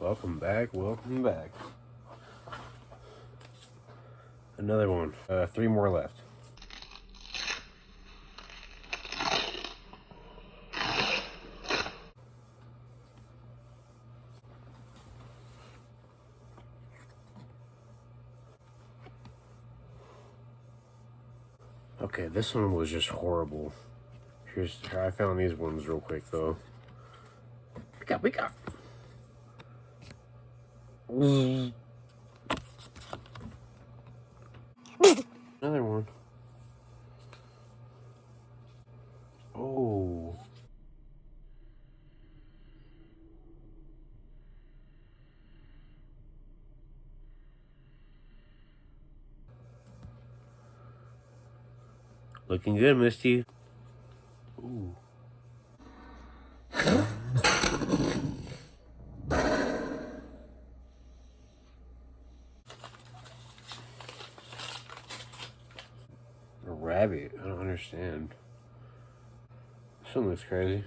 Welcome back, welcome back. Another one. 3 more left. Okay, this one was just horrible. Here's how I found these ones real quick though. We got. Another one. Oh. Looking good, Misty. Ooh. A rabbit? I don't understand. This one looks crazy.